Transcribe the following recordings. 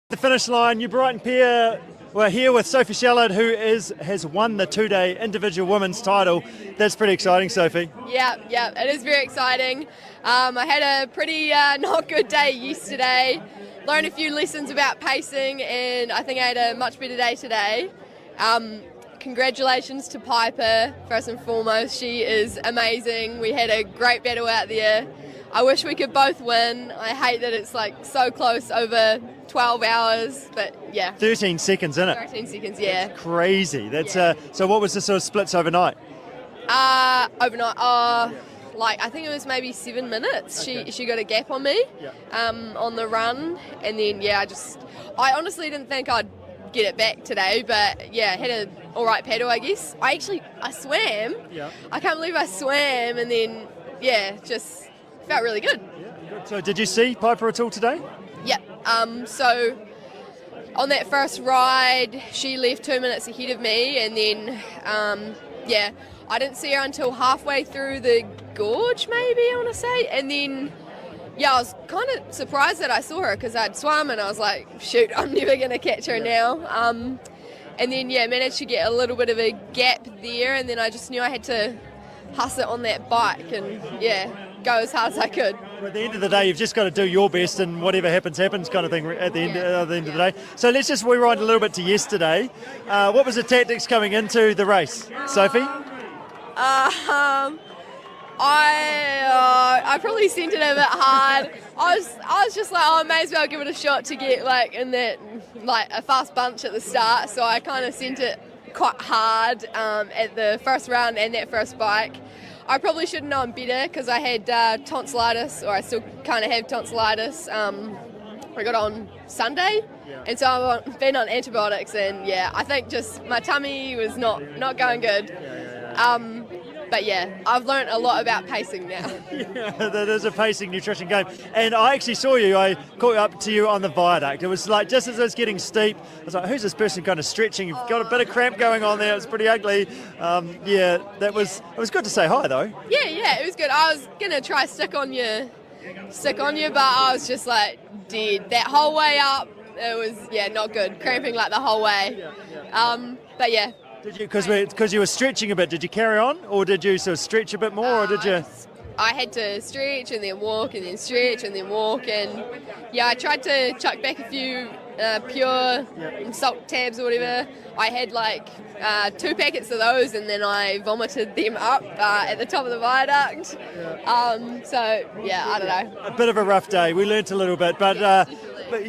The finish line, you Brighton pair were here with Sophie Shallard, who has won the two-day individual women's title. That's pretty exciting, Sophie. Yeah, it is very exciting. I had a pretty not good day yesterday. Learned a few lessons about pacing, and I think I had a much better day today. Congratulations to Piper, first and foremost. She is amazing. We had a great battle out there. I wish we could both win. I hate that it's like so close over 12 hours, but yeah. 13 seconds in it. 13 seconds, yeah. That's crazy. That's yeah. So what was the sort of splits overnight? Overnight, I think it was maybe 7 minutes. Okay. She got a gap on me on the run, and then I honestly didn't think I'd get it back today, but yeah, had an alright paddle, I guess. I swam. Yeah. I can't believe I swam, and then just felt really good. Yeah, good. So did you see Piper at all today? Yeah. So on that first ride, she left 2 minutes ahead of me, and then I didn't see her until halfway through the gorge, maybe I want to say, and then I was kind of surprised that I saw her because I'd swum and I was like, shoot, I'm never going to catch her now. And then managed to get a little bit of a gap there, and then I just knew I had to hustle on that bike and go as hard as I could. Well, at the end of the day, you've just got to do your best, and whatever happens kind of thing at the end of the day. So let's just rewind a little bit to yesterday. What was the tactics coming into the race, Sophie? I probably sent it a bit hard. I was just like, I may as well give it a shot to get in that a fast bunch at the start. So I kind of sent it quite hard at the first round and that first bike. I probably should have known better because I had tonsillitis, or I still kind of have tonsillitis. I got on Sunday, and so I've been on antibiotics, and I think just my tummy was not going good. But I've learned a lot about pacing now. That is a pacing nutrition game. And I actually saw you, I caught up to you on the viaduct. It was like, just as it was getting steep, I was like, who's this person kind of stretching? You've got a bit of cramp going on there. It was pretty ugly. It was good to say hi though. Yeah, it was good. I was going to try stick on you, but I was just like dead. That whole way up, it was, not good. Cramping the whole way. But yeah. Did you, because you were stretching a bit, did you carry on, or did you sort of stretch a bit more, or did you? I had to stretch and then walk and then stretch and then walk, and I tried to chuck back a few pure salt tabs or whatever. I had 2 packets of those, and then I vomited them up at the top of the viaduct. I don't know. A bit of a rough day. We learnt a little bit, but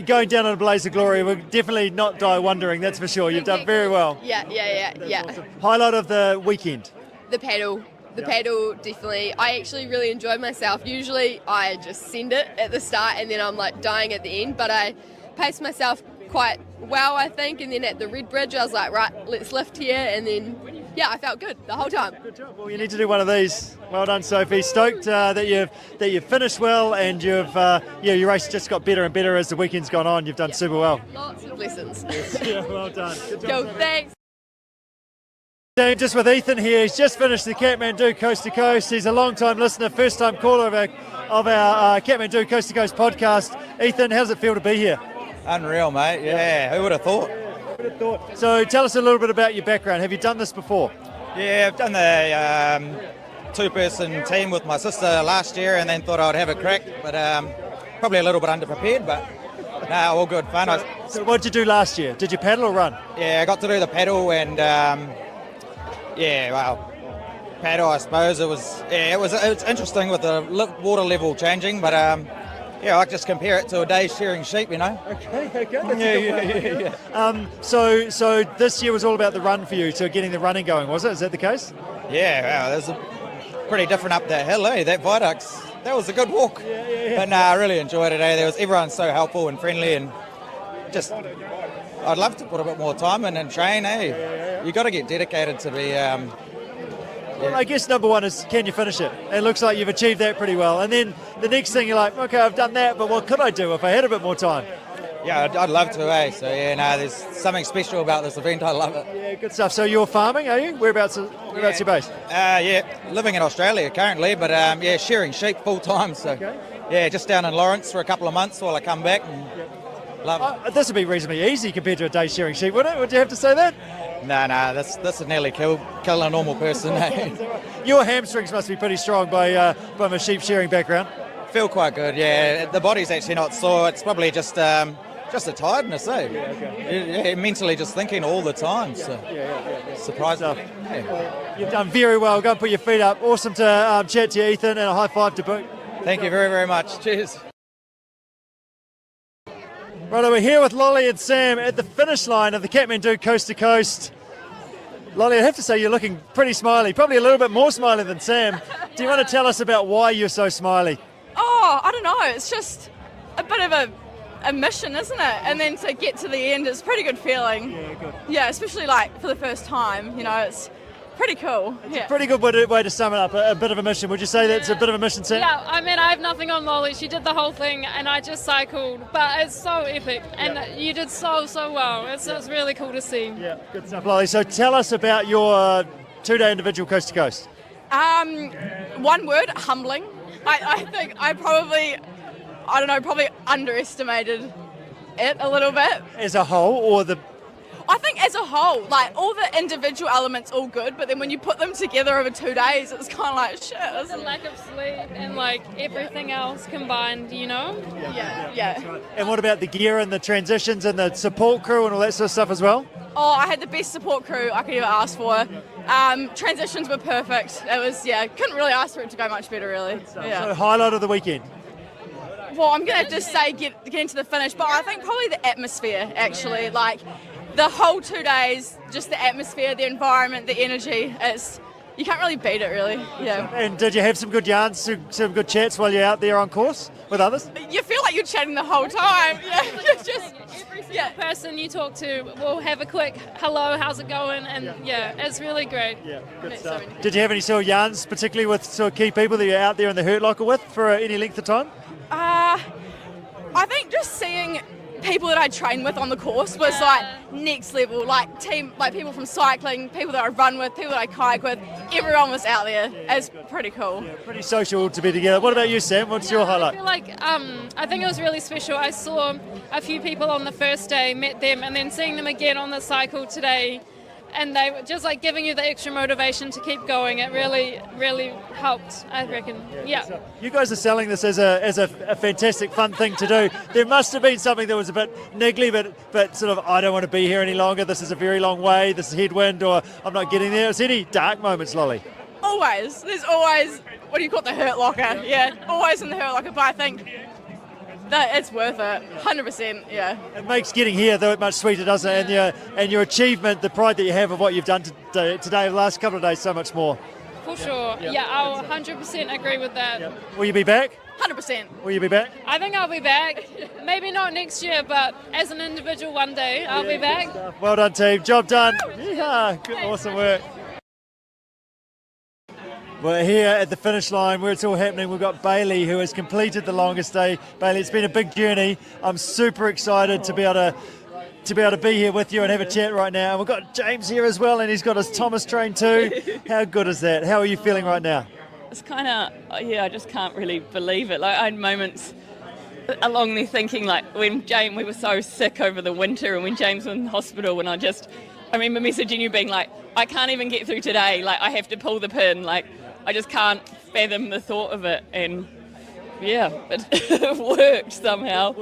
going down on a blaze of glory, we'll definitely not die wondering, that's for sure. You've done very well. Yeah. Awesome. Highlight of the weekend? The paddle. The paddle, definitely. I actually really enjoyed myself. Usually I just send it at the start and then I'm dying at the end, but I paced myself quite well, I think, and then at the Red Bridge I was like, right, let's lift here, and then I felt good the whole time. Good job. Well, you need to do one of these. Well done, Sophie. Stoked that you've finished well, and your race just got better and better as the weekend's gone on. You've done super well. Lots of lessons. Well done. Good job, cool, Sophie. thanks. Just with Ethan here. He's just finished the Kathmandu Coast to Coast. He's a long-time listener, first-time caller of our Kathmandu Coast to Coast podcast. Ethan, how does it feel to be here? Unreal, mate. Yeah, who would have thought? So tell us a little bit about your background. Have you done this before? Yeah, I've done the two-person team with my sister last year, and then thought I'd have a crack, but probably a little bit underprepared, but all good fun. So what did you do last year? Did you paddle or run? Yeah, I got to do the paddle, and paddle, I suppose. It was interesting with the water level changing, but I just compare it to a day shearing sheep, Okay. Yeah. So this year was all about the run for you, so getting the running going, was it? Is that the case? Yeah, wow, there's pretty different up that hill, that viaducts. That was a good walk. Yeah. But I really enjoyed it, Everyone's so helpful and friendly, and just, I'd love to put a bit more time in and train, You got to get dedicated to be... Well, I guess number one is, can you finish it? It looks like you've achieved that pretty well. And then the next thing you're like, okay, I've done that, but what could I do if I had a bit more time? Yeah, I'd love to, So there's something special about this event. I love it. Yeah, good stuff. So you're farming, are you? Whereabouts your base? Living in Australia currently, but shearing sheep full time. So just down in Lawrence for a couple of months while I come back. And, Love it. This would be reasonably easy compared to a day shearing sheep, wouldn't it? Would you have to say that? No, this would nearly kill a normal person. Your hamstrings must be pretty strong by my sheep shearing background. Feel quite good, yeah. The body's actually not sore. It's probably just a tiredness, eh? Yeah, mentally just thinking all the time. So surprising. Yeah. You've done very well. Go and put your feet up. Awesome to chat to you, Ethan, and a high five to boot. Thank you very, very much. Cheers. Right, we're here with Lolly and Sam at the finish line of the Kathmandu Coast to Coast. Lolly, I have to say you're looking pretty smiley, probably a little bit more smiley than Sam. Do you want to tell us about why you're so smiley? Oh, I don't know. It's just a bit of a mission, isn't it? And then to get to the end, it's a pretty good feeling. Yeah, good. Yeah, especially like for the first time, it's pretty cool. It's a pretty good way to sum it up, a bit of a mission. Would you say that's a bit of a mission, Sam? Yeah, I mean, I have nothing on Lolly. She did the whole thing, and I just cycled. But it's so epic, and you did so well. It's really cool to see. Yeah, good stuff, Lolly. So tell us about your 2-day individual coast to coast. One word, humbling. I think I probably underestimated it a little bit. As a whole, or I think as a whole, like all the individual elements all good, but then when you put them together over 2 days, it's kind of like shit. The lack of sleep and like everything else combined, Yeah. And what about the gear and the transitions and the support crew and all that sort of stuff as well? Oh, I had the best support crew I could ever ask for. Transitions were perfect. It was, couldn't really ask for it to go much better, really. So highlight of the weekend? Well, I'm going to have to say get into the finish, but I think probably the atmosphere, actually. Like, the whole 2 days, just the atmosphere, the environment, the energy, you can't really beat it, really. Yeah. And did you have some good yarns, some good chats while you're out there on course with others? You feel like you're chatting the whole time. Yeah, person you talk to will have a quick hello, how's it going? And it's really great. Yeah, good stuff. Did you have any sort of yarns, particularly with sort of key people that you're out there in the hurt locker with for any length of time? I think just seeing people that I train with on the course was like next level, like people from cycling, people that I run with, people that I kayak with, everyone was out there. It's pretty cool. Yeah, pretty social to be together. What about you, Sam? What's your highlight? I feel like I think it was really special. I saw a few people on the first day, met them, and then seeing them again on the cycle today, and they were just like giving you the extra motivation to keep going. It really, really helped, I reckon. Yeah. So you guys are selling this as a fantastic, fun thing to do. There must have been something that was a bit niggly, but sort of, I don't want to be here any longer. This is a very long way. This is headwind, or I'm not getting there. Is there any dark moments, Lolly? Always. There's always, what do you call it, the hurt locker? Yeah, always in the hurt locker, but I think that it's worth it, 100%, yeah. It makes getting here that much sweeter, doesn't it? And your achievement, the pride that you have of what you've done today, the last couple of days, so much more. For sure. Yeah, I'll 100% agree with that. Will you be back? 100%. Will you be back? I think I'll be back. Maybe not next year, but as an individual one day, I'll be back. Well done, team. Job done. Yeah, good, awesome work. We're here at the finish line where it's all happening. We've got Bailey, who has completed the longest day. Bailey, it's been a big journey. I'm super excited to be able to be here with you and have a chat right now. And we've got James here as well, and he's got his Thomas train too. How good is that? How are you feeling right now? It's kind of, I just can't really believe it. Like, I had moments along there thinking, like, when we were so sick over the winter, and when James was in hospital, and I remember messaging you being like, I can't even get through today. Like, I have to pull the pin. Like, I just can't fathom the thought of it. And it worked somehow.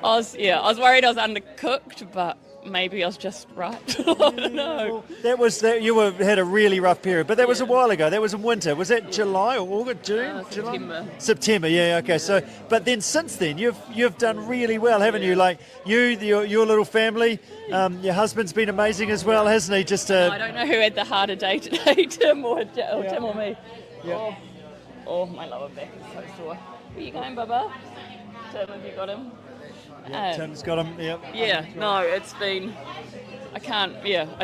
I was worried I was undercooked, but maybe I was just right. I don't know. You had a really rough period, but that was a while ago. That was in winter. Was that July or August, June? September. September. Yeah. Okay. So, but then since then, you've done really well, haven't you? Like your little family. Your husband's been amazing as well, hasn't he? I don't know who had the harder day today, Tim or me. Yeah. Oh, my lower back is so sore. Where are you going, Bubba? Tim, have you got him? Tim's got him. Yep. Yeah. No, it's been. I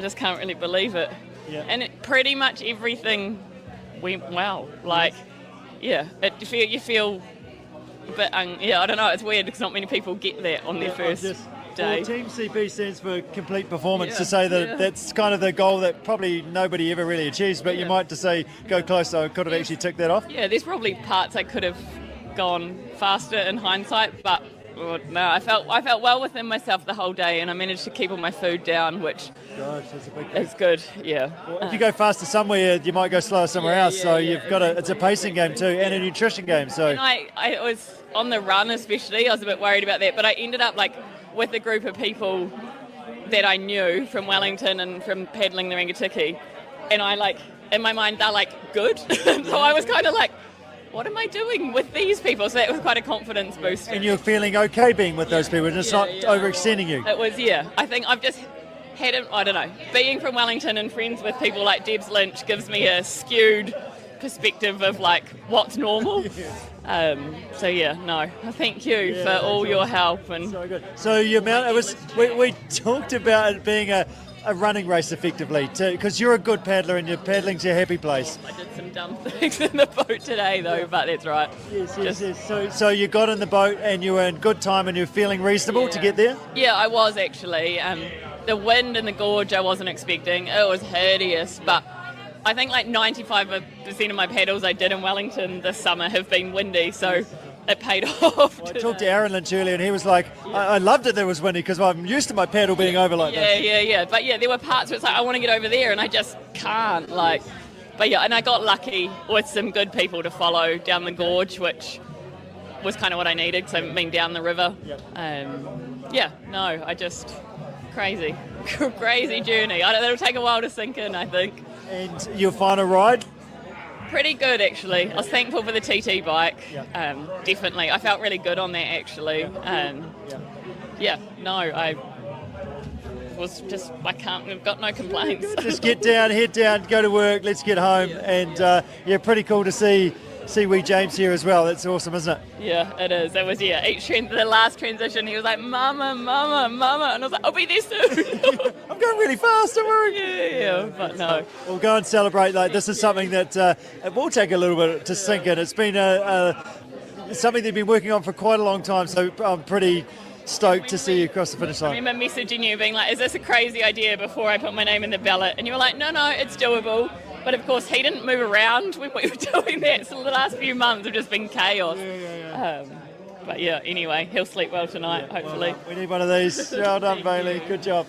just can't really believe it. Yeah. And pretty much everything went well. Like, you feel a bit. I don't know. It's weird because not many people get that on their first day. Well, Team CP stands for complete performance, to say that that's kind of the goal that probably nobody ever really achieves, but you might just say go close, so I could have actually ticked that off. Yeah, there's probably parts I could have gone faster in hindsight, but no, I felt well within myself the whole day, and I managed to keep all my food down, which is good. Yeah. Well, if you go faster somewhere, you might go slower somewhere else. So you've got it's a pacing game too, and a nutrition game. So and I was on the run, especially. I was a bit worried about that, but I ended up with a group of people that I knew from Wellington and from paddling the Rangatiki, and in my mind they're good. So I was kind of what am I doing with these people? So that was quite a confidence boost. And you're feeling okay being with those people, and it's not overextending you. It was, I think I've just had I don't know, being from Wellington and friends with people like Debs Lynch gives me a skewed perspective of what's normal. Thank you for all your help. And so good. So your amount, we talked about it being a running race effectively, because you're a good paddler and you're paddling to a happy place. I did some dumb things in the boat today though, but that's right. Yes. So you got in the boat and you were in good time and you were feeling reasonable to get there? Yeah, I was actually. The wind in the gorge I wasn't expecting. It was hideous, but I think 95% of my paddles I did in Wellington this summer have been windy, so it paid off. I talked to Aaron Lynch earlier and he was like, I loved it that it was windy because I'm used to my paddle being over like that. Yeah. But there were parts where it's I want to get over there and I just can't. But and I got lucky with some good people to follow down the gorge, which was kind of what I needed because I haven't been down the river. I just... crazy journey. It'll take a while to sink in, I think. And your final ride? Pretty good, actually. I was thankful for the TT bike. Definitely. I felt really good on that, actually. I I've got no complaints. Just get down, head down, go to work, let's get home. And pretty cool to see wee James here as well. That's awesome, isn't it? Yeah, it is. It was, the last transition, he was like, Mama, Mama, Mama. And I was like, I'll be there soon. I'm going really fast, don't worry. Yeah, but no. We'll go and celebrate. This is something that it will take a little bit to sink in. It's been something they've been working on for quite a long time, so I'm pretty stoked to see you across the finish line. I remember messaging you being like, is this a crazy idea before I put my name in the ballot? And you were like, no, it's doable. But of course, he didn't move around when we were doing that, so the last few months have just been chaos. Anyway, he'll sleep well tonight, hopefully. We need one of these. Well done, Bailey. Good job.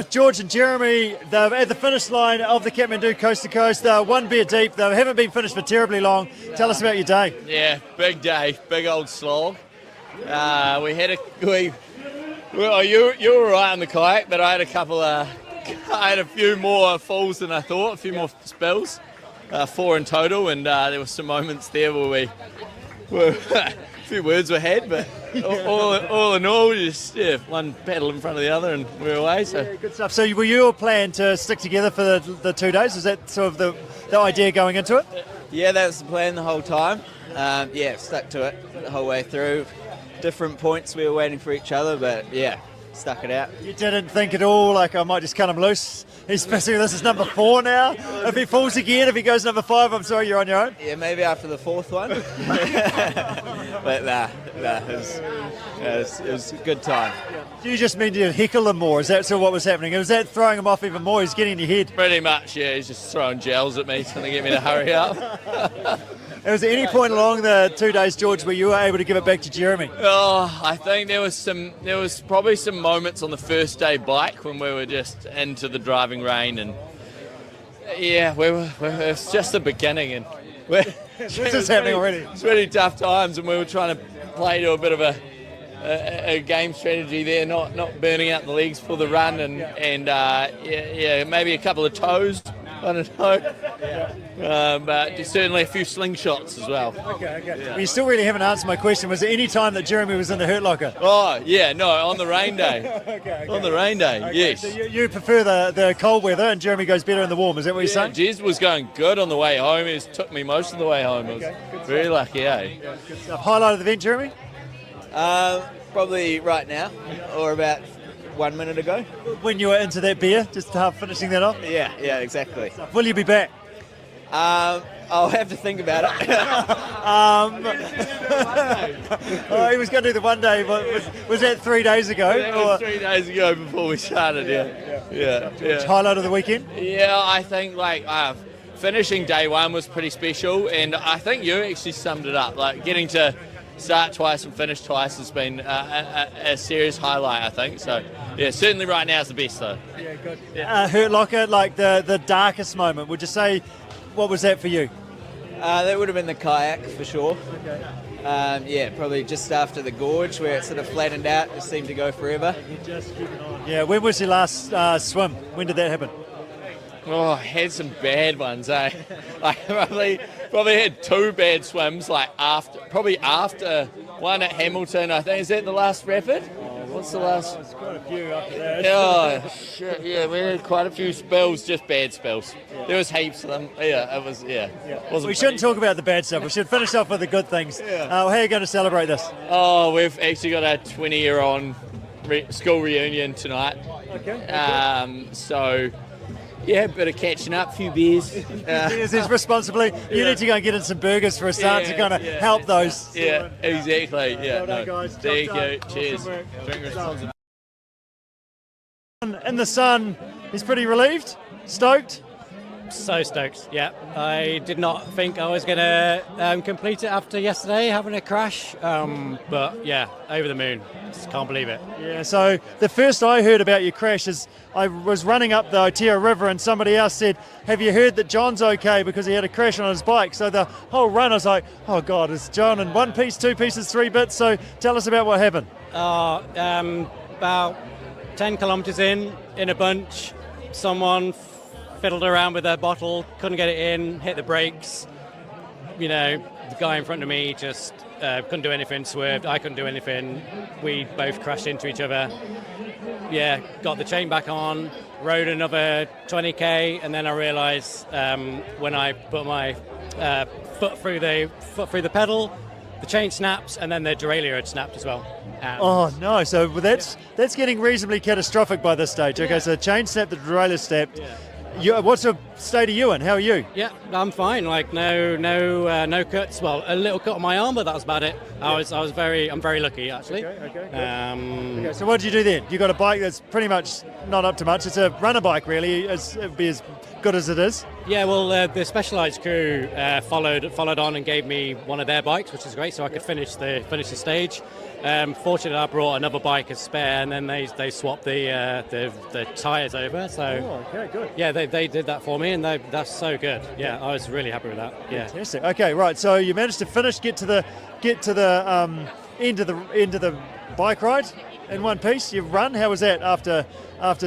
George and Jeremy, they're at the finish line of the Kathmandu Coast to Coast. They're one beer deep. They haven't been finished for terribly long. Tell us about your day. Yeah, big day, big old slog. You were right on the kayak, but I had a few more falls than I thought, a few more spills, 4 in total, and there were some moments there where a few words were had, but all in all, just one paddle in front of the other, and we were away. So good stuff. So were you all planned to stick together for the 2 days? Was that sort of the idea going into it? Yeah, that was the plan the whole time. Stuck to it the whole way through. Different points we were waiting for each other, but stuck it out. You didn't think at all, I might just cut him loose? Especially this is number 4 now. If he falls again, if he goes number 5, I'm sorry, you're on your own. Yeah, maybe after the 4th one. But it was a good time. Do you just mean to heckle him more? Is that sort of what was happening? Was that throwing him off even more? He's getting in your head. pretty much, he's just throwing gels at me, trying to get me to hurry up. Was there any point along the 2 days, George, where you were able to give it back to Jeremy? Oh, I think there was probably some moments on the first day bike when we were just into the driving rain, and it was just the beginning, and This is happening already. It's really tough times, and we were trying to play to a bit of a game strategy there, not burning out the legs for the run, and maybe a couple of toes. I don't know, but certainly a few slingshots as well. Okay. Yeah. Well, you still really haven't answered my question. Was there any time that Jeremy was in the hurt locker? Oh, yeah, no, on the rain day. Okay. On the rain day, yes. So you prefer the cold weather and Jeremy goes better in the warm, is that what you're saying? Jez was going good on the way home. He took me most of the way home. I was very lucky, Yeah, good stuff. Highlight of the event, Jeremy? Probably right now, or about 1 minute ago. When you were into that beer, just finishing that off? Yeah, exactly. Will you be back? I'll have to think about it. He was going to do the one day, but was that 3 days ago? That was 3 days ago before we started, yeah. Highlight of the weekend? Yeah, I think finishing day one was pretty special, and I think you actually summed it up, getting to start twice and finish twice has been a serious highlight, I think. So, yeah, certainly right now is the best though. Yeah, good. Hurt Locker, like the darkest moment, would you say, what was that for you? That would have been the kayak for sure. Yeah, probably just after the gorge where it sort of flattened out, just seemed to go forever. Yeah, when was your last swim? When did that happen? Oh, I had some bad ones, eh? I probably had 2 bad swims, like after one at Hamilton. I think, is that the last rapid? What's the last? There's quite a few after that. Oh, shit, yeah, we had quite a few spills, just bad spills. There was heaps of them. Yeah, it was, yeah. We shouldn't talk about the bad stuff. We should finish off with the good things. How are you going to celebrate this? Oh, we've actually got a 20-year-on school reunion tonight. Okay. So, yeah, a bit of catching up, a few beers. There's responsibly. You need to go and get in some burgers for a start to kind of help those. Yeah, exactly. Yeah, Well done, guys. Thank Job you. done. Cheers. Awesome work. Drink responsibly. In the sun, he's pretty relieved, stoked. So stoked, yeah. I did not think I was going to complete it after yesterday, having a crash. But yeah, over the moon. Just can't believe it. Yeah, so the first I heard about your crash is I was running up the Otea River and somebody else said, have you heard that John's okay because he had a crash on his bike? So the whole run I was like, oh God, is John in 1 piece, 2 pieces, 3 bits? So tell us about what happened. About 10 kilometres in a bunch, someone fiddled around with their bottle, couldn't get it in, hit the brakes. You know, the guy in front of me just couldn't do anything, swerved. I couldn't do anything. We both crashed into each other. Yeah, got the chain back on, rode another 20k, and then I realised when I put my foot through the pedal, the chain snaps, and then the derailleur had snapped as well. Oh no! So that's getting reasonably catastrophic by this stage. Okay, so chain snapped, the derailleur snapped. What's the state of you in? How are you? Yeah, I'm fine. Like no cuts. Well, a little cut on my arm, but that was about it. I'm very lucky actually. Okay. So what did you do then? You got a bike that's pretty much not up to much. It's a runner bike, really. It'd be as good as it is. Yeah. Well, the Specialized crew followed on and gave me one of their bikes, which is great, so I could finish the stage. Fortunately, I brought another bike as spare, and then they swapped the tyres over. So okay, good. yeah, they did that for me, and that's so good. Yeah, I was really happy with that. Yeah. Fantastic. Okay, right. So you managed to finish, get to the end of the bike ride in one piece. You run. How was that after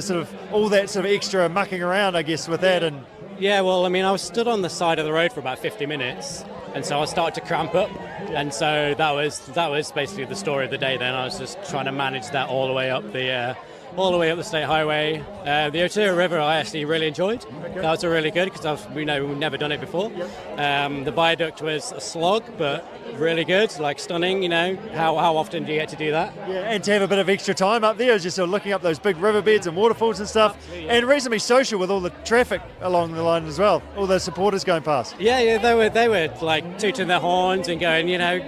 sort of all that sort of extra mucking around, I guess, with that and. Yeah, well, I mean, I was stood on the side of the road for about 50 minutes, and so I started to cramp up, and so that was basically the story of the day. Then I was just trying to manage that all the way up the state highway. The Otea River I actually really enjoyed. That was really good because we've never done it before. The viaduct was a slog, but really good, like stunning. You know, how often do you get to do that? Yeah, and to have a bit of extra time up there, just sort of looking up those big riverbeds and waterfalls and stuff, and reasonably social with all the traffic along the line as well, all the supporters going past. Yeah, they were like tooting their horns and going, you know,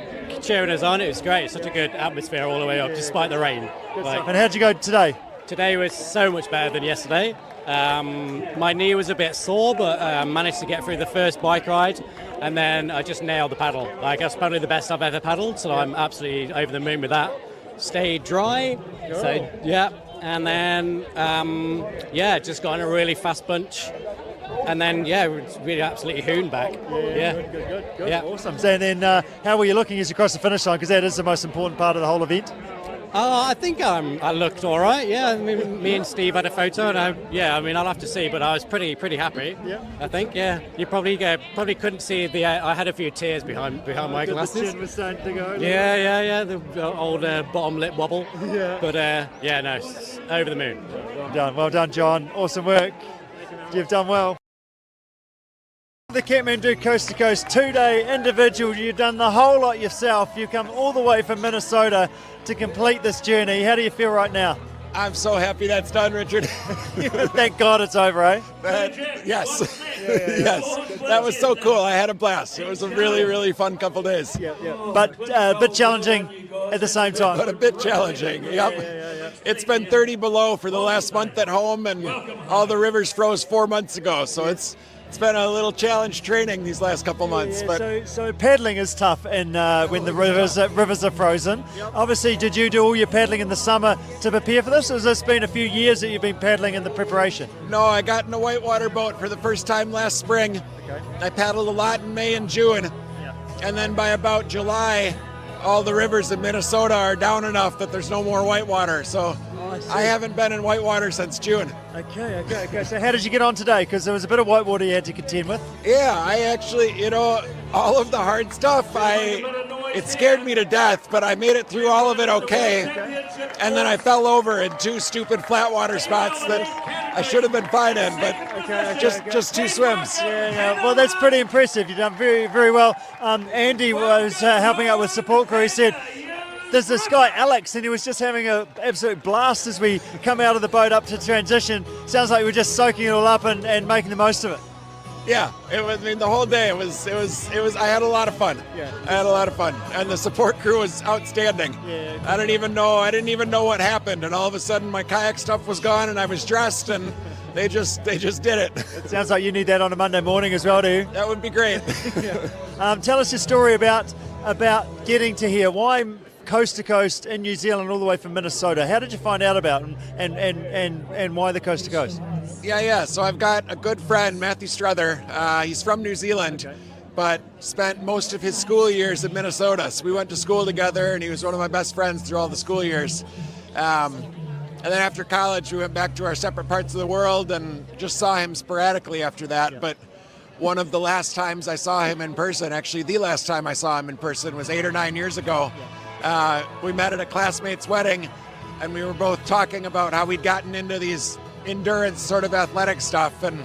cheering us on. It was great. Such a good atmosphere all the way up, despite the rain. And how'd you go today? Today was so much better than yesterday. My knee was a bit sore, but managed to get through the first bike ride, and then I just nailed the paddle. Like, that's probably the best I've ever paddled, so I'm absolutely over the moon with that. Stayed dry, so yeah, and then just got in a really fast bunch, and then really absolutely hooned back. Good. Yeah, Awesome. And then how were you looking as you crossed the finish line? Because that is the most important part of the whole event. I think I looked all right. Yeah, I mean, me and Steve had a photo, and I'll have to see, but I was pretty happy. Yeah, I think. Yeah, you probably couldn't see I had a few tears behind my glasses. The chin was starting to go. Yeah. The old bottom lip wobble. Yeah. But no, over the moon. Well done, John. Awesome work. You've done well. The Kathmandu Coast to Coast 2-day individual. You've done the whole lot yourself. You've come all the way from Minnesota to complete this journey. How do you feel right now? I'm so happy that's done, Richard. Thank God it's over, eh? Yes. Yes. That was so cool. I had a blast. It was a really, really fun couple days. Yeah. But a bit challenging at the same time. But a bit challenging. Yep. Yeah. It's been 30 below for the last month at home, and all the rivers froze 4 months ago. So it's it's been a little challenge training these last couple months. But So paddling is tough when the rivers are frozen. Obviously, did you do all your paddling in the summer to prepare for this, or has this been a few years that you've been paddling in the preparation? no, I got in a whitewater boat for the first time last spring. Okay. I paddled a lot in May and June, and then by about July, all the rivers in Minnesota are down enough that there's no more whitewater. So I haven't been in whitewater since June. Okay. So how did you get on today? Because there was a bit of whitewater you had to contend with. Yeah, I actually, all of the hard stuff, it scared me to death, but I made it through all of it okay. And then I fell over in 2 stupid flat water spots that I should have been fine in, but just 2 swims. Yeah. Well, that's pretty impressive. You've done very, very well. Andy was helping out with support crew. He said, there's this guy, Alex, and he was just having an absolute blast as we come out of the boat up to transition. Sounds like we're just soaking it all up and making the most of it. Yeah, the whole day it was. I had a lot of fun. Yeah. I had a lot of fun, and the support crew was outstanding. Yeah. I didn't even know what happened, and all of a sudden my kayak stuff was gone, and I was dressed, and they just did it. It sounds like you need that on a Monday morning as well, do you? That would be great. Tell us your story about getting to here. Why coast to coast in New Zealand all the way from Minnesota? How did you find out about it, and why the coast to coast? Yeah. So I've got a good friend, Matthew Struther. He's from New Zealand, but spent most of his school years in Minnesota. So we went to school together, and he was one of my best friends through all the school years. And then after college, we went back to our separate parts of the world and just saw him sporadically after that. Yeah. But one of the last times I saw him in person, actually the last time I saw him in person, was 8 or 9 years ago. We met at a classmate's wedding, and we were both talking about how we'd gotten into these endurance sort of athletic stuff, and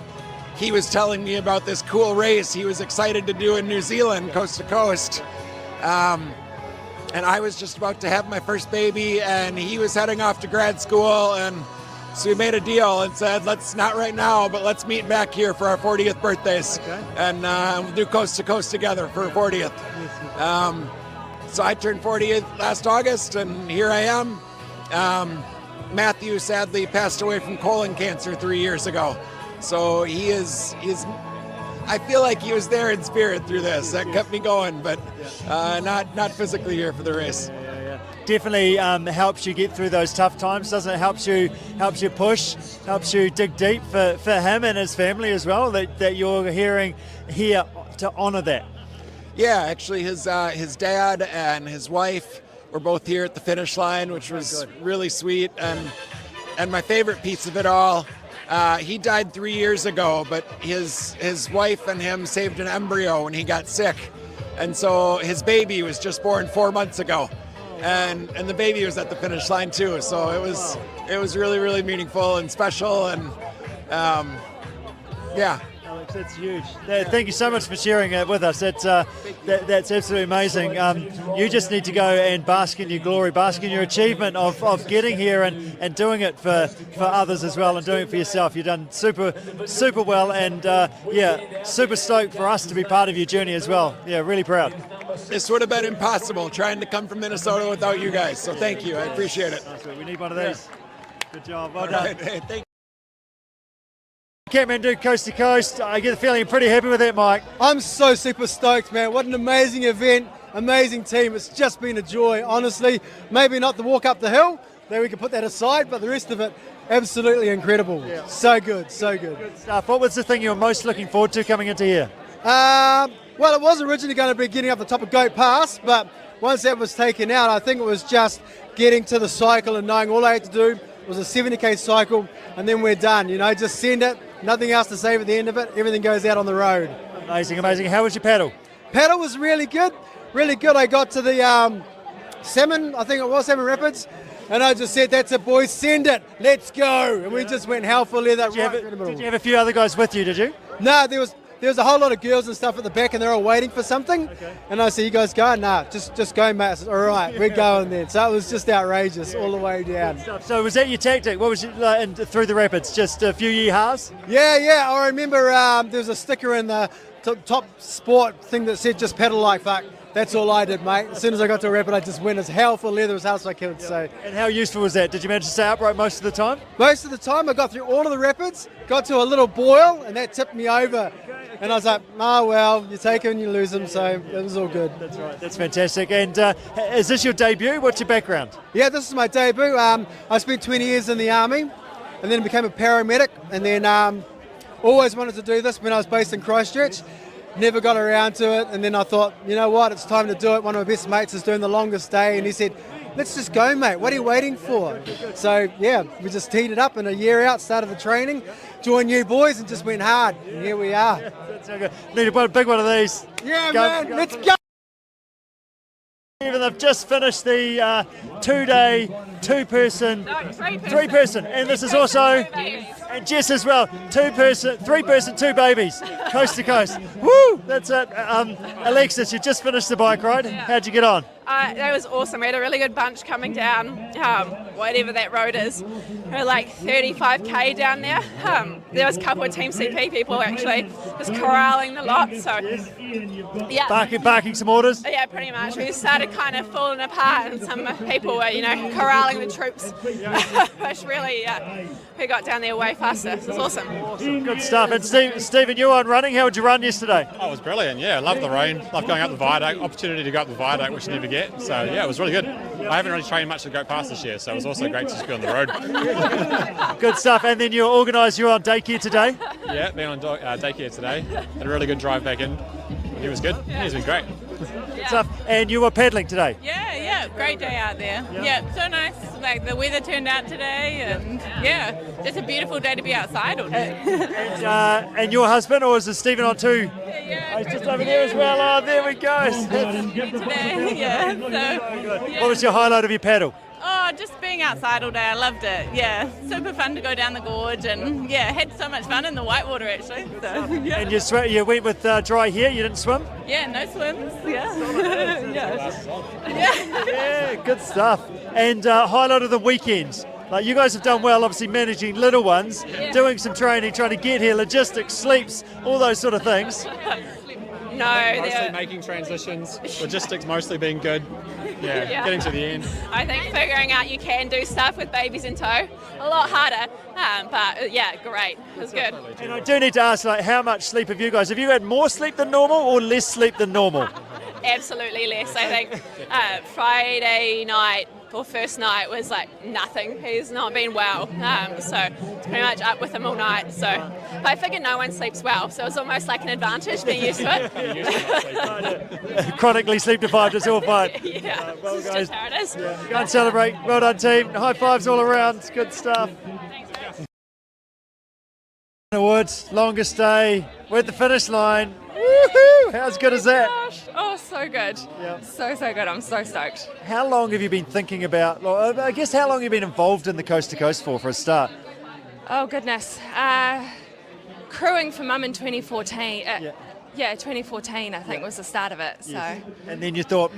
he was telling me about this cool race he was excited to do in New Zealand, coast to coast. And I was just about to have my first baby, and he was heading off to grad school, and so we made a deal and said, let's not right now, but let's meet back here for our 40th birthdays. Okay. And we'll do coast to coast together for 40th. So I turned 40 last August, and here I am. Matthew sadly passed away from colon cancer 3 years ago. So he's I feel like he was there in spirit through this. That kept me going, but not physically here for the race. Definitely helps you get through those tough times, doesn't it? Helps you push, helps you dig deep for him and his family as well, that you're hearing here to honour that. Yeah, actually his dad and his wife were both here at the finish line, which was really sweet. And my favorite piece of it all, he died 3 years ago, but his wife and him saved an embryo when he got sick. And so his baby was just born 4 months ago. And the baby was at the finish line too. So it was really, really meaningful and special, and yeah. Alex, that's huge. Thank you so much for sharing it with us. That's absolutely amazing. You just need to go and bask in your glory, bask in your achievement of getting here and doing it for others as well, and doing it for yourself. You've done super well, and super stoked for us to be part of your journey as well. Yeah, really proud. This would have been impossible trying to come from Minnesota without you guys. So thank you. I appreciate it. We need one of these. Good job. Well done. Right. Hey, thank you. Kathmandu Coast to Coast. I get the feeling you're pretty happy with that, Mike. I'm so super stoked, man. What an amazing event, amazing team. It's just been a joy, honestly. Maybe not the walk up the hill, then we can put that aside, but the rest of it, absolutely incredible. Yeah. So good, so good. Good stuff. What was the thing you were most looking forward to coming into here? Well, it was originally going to be getting up the top of Goat Pass, but once that was taken out, I think it was just getting to the cycle and knowing all I had to do was a 70k cycle, and then we're done. Just send it, nothing else to save at the end of it, everything goes out on the road. Amazing. How was your paddle? Paddle was really good. I got to the Salmon Rapids, and I just said, that's it boys, send it, let's go. And we just went hell for leather right through the middle. Did you have a few other guys with you, did you? No, there was a whole lot of girls and stuff at the back, and they're all waiting for something. Okay. And I said, you guys go? Nah, just go, mate. I said, all right, we're going then. So it was just outrageous all the way down. So was that your tactic? What was it through the rapids? Just a few year-halves? Yeah. I remember there was a sticker in the top sport thing that said, just pedal like fuck. That's all I did, mate. As soon as I got to a rapid, I just went as hell for leather as hell as I could. So. And how useful was that? Did you manage to stay upright most of the time? Most of the time, I got through all of the rapids, got to a little boil, and that tipped me over. And I was like, oh, well, you take them and you lose them, so it was all good. That's right. That's fantastic. And is this your debut? What's your background? Yeah, this is my debut. I spent 20 years in the Army and then became a paramedic, and then always wanted to do this when I was based in Christchurch. Never got around to it, and then I thought, you know what, it's time to do it. One of my best mates is doing the longest day, and he said, let's just go, mate. What are you waiting for? So, yeah, we just teed it up, and a year out, started the training, joined you boys, and just went hard. And here we are. That's so good. Need a big one of these. Yeah, man, let's go. Even they've just finished the 2-day, three-person, and this is also, and Jess as well, 3-person, 2 babies, coast to coast. Woo! That's it. Alexis, you just finished the bike ride. How'd you get on? That was awesome. We had a really good bunch coming down, whatever that road is. We were like 35k down there. There was a couple of Team CP people actually just corralling the lot. So yeah, barking some orders. Yeah, pretty much. We started kind of falling apart, and some people were, corralling the troops, which really, we got down there way faster. It was awesome. Good stuff. And Stephen, you were on running. How would you run yesterday? Oh, it was brilliant. Yeah, loved the rain. Loved going up the viaduct. Opportunity to go up the viaduct, which you never get. So yeah, it was really good. I haven't really trained much to go past this year, so it was also great to just be on the road. Good stuff. And then you organised, you're on daycare today? Yeah, been on daycare today. Had a really good drive back in. He was good. Yeah, he's been great. Good stuff. And you were paddling today? Yeah, great day out there. Yeah, so nice. Like the weather turned out today, and yeah, just a beautiful day to be outside all day. And your husband, or is it Stephen on too? Yeah, he's just over there as well. Oh, there we go. Today, yeah. So, yeah. What was your highlight of your paddle? Oh, just being outside all day. I loved it. Yeah, super fun to go down the gorge, and yeah, had so much fun in the whitewater actually. So, yeah. And you went with dry hair. You didn't swim? Yeah, no swims. Yeah. Yeah, good stuff. And highlight of the weekend. Like you guys have done well, obviously managing little ones, doing some training, trying to get here, logistics, sleeps, all those sort of things. No, mostly making transitions, logistics mostly being good. Yeah, getting to the end. I think figuring out you can do stuff with babies in tow, a lot harder, but yeah, great. It was good. And I do need to ask, how much sleep have you guys? Have you had more sleep than normal or less sleep than normal? Absolutely less. I think Friday night or first night was like nothing. He's not been well, so it's pretty much up with him all night. So but I figured no one sleeps well, so it's almost like an advantage being used to it. Chronically sleep deprived is all fine. Yeah, well, it's guys, just how it is. Go and celebrate. Well done, team. High fives all around. Good stuff. Woods, longest day. We're at the finish line. Woohoo! How's good is that? Gosh. Oh, so good. Yep. So good. I'm so stoked. How long have you been thinking about, I guess how long have you been involved in the Coast to Coast for a start? Oh, goodness. Crewing for Mum in 2014. 2014 I think was the start of it. So. Yes. And then you thought,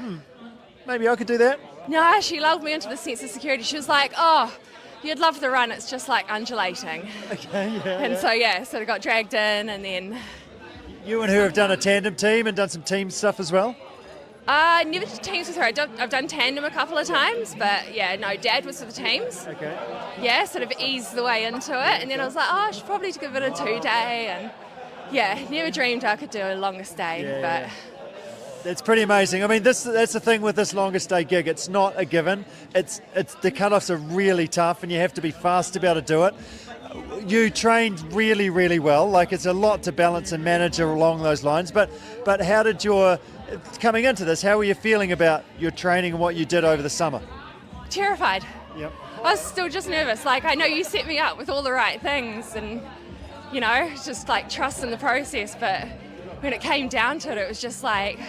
maybe I could do that? No, she lulled me into the sense of security. She was like, oh, you'd love the run. It's just like undulating. Okay, yeah. And so, sort of got dragged in, and then... You and her have done a tandem team and done some team stuff as well? Never did teams with her. I've done tandem a couple of times, but Dad was for the teams. Okay. Yeah, sort of eased the way into it, and then I was like, I should probably give it a 2-day, and never dreamed I could do a longest day, but... That's pretty amazing. I mean, that's the thing with this longest day gig. It's not a given. It's the cut-offs are really tough, and you have to be fast to be able to do it. You trained really, really well. Like, it's a lot to balance and manage along those lines. But how did coming into this, how were you feeling about your training and what you did over the summer? Terrified. Yep. I was still just nervous. Like, I know you set me up with all the right things and, just like trust in the process. But when it came down to it, it was just like,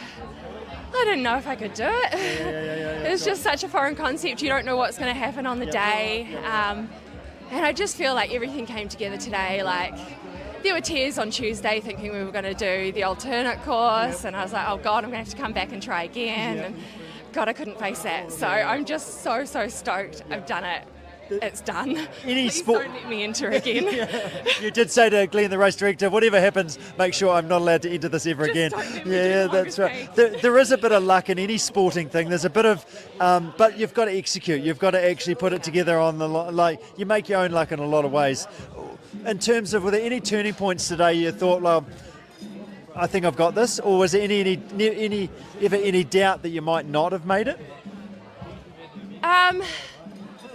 I didn't know if I could do it. It was just such a foreign concept. You don't know what's going to happen on the day. And I just feel like everything came together today. Like, there were tears on Tuesday thinking we were going to do the alternate course, and I was like, oh God, I'm going to have to come back and try again. And God, I couldn't face that. So I'm just so stoked. I've done it. It's done. Please don't let me enter again. You did say to Glenn, the race director, whatever happens, make sure I'm not allowed to enter this ever again. That's right. There is a bit of luck in any sporting thing. There's a bit of, but you've got to execute. You've got to actually put it together on the you make your own luck in a lot of ways. In terms of, were there any turning points today you thought, I think I've got this, or was there any doubt that you might not have made it?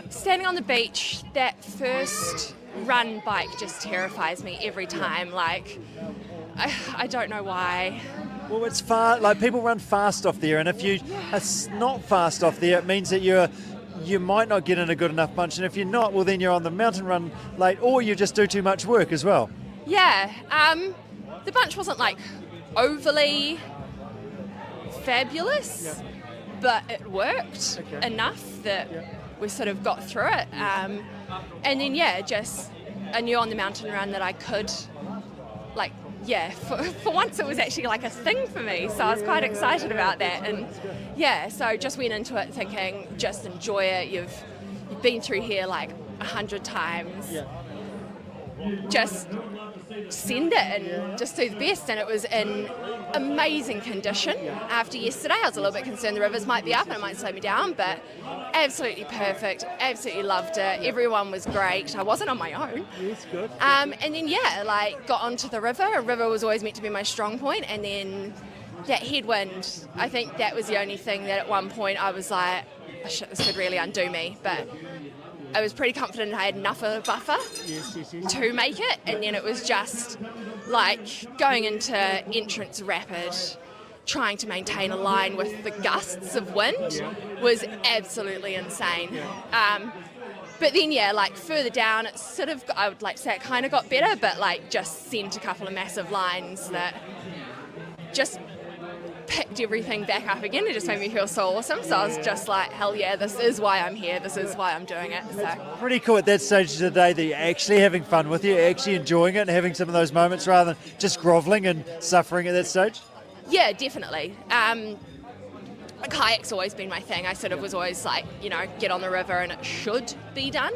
Standing on the beach, that first run bike just terrifies me every time. Like, I don't know why. Well, it's far. Like, people run fast off there, and if you are not fast off there, it means that you might not get in a good enough bunch, and if you're not, well, then you're on the mountain run late, or you just do too much work as well. Yeah, the bunch wasn't like overly fabulous, but it worked enough that we sort of got through it. And then I knew on the mountain run that I could, like, for once it was actually like a thing for me, so I was quite excited about that. And so just went into it thinking, just enjoy it. You've been through here like 100 times. Just send it and just do the best. And it was in amazing condition. After yesterday, I was a little bit concerned the rivers might be up and it might slow me down, but absolutely perfect. Absolutely loved it. Everyone was great. I wasn't on my own. Yes, good. And then got onto the river. A river was always meant to be my strong point, and then that headwind, I think that was the only thing that at one point I was like, oh, shit, this could really undo me. But I was pretty confident I had enough of a buffer to make it, and then it was just like going into entrance rapid, trying to maintain a line with the gusts of wind was absolutely insane. But then, like further down, it's sort of, I would like to say it kind of got better, but like just sent a couple of massive lines that just picked everything back up again. It just made me feel so awesome. So I was just like, hell yeah, this is why I'm here. This is why I'm doing it. So Pretty cool at that stage of the day that you're actually having fun with it, actually enjoying it and having some of those moments rather than just grovelling and suffering at that stage. Yeah, definitely. Kayak's always been my thing. I sort of was always like, get on the river and it should be done.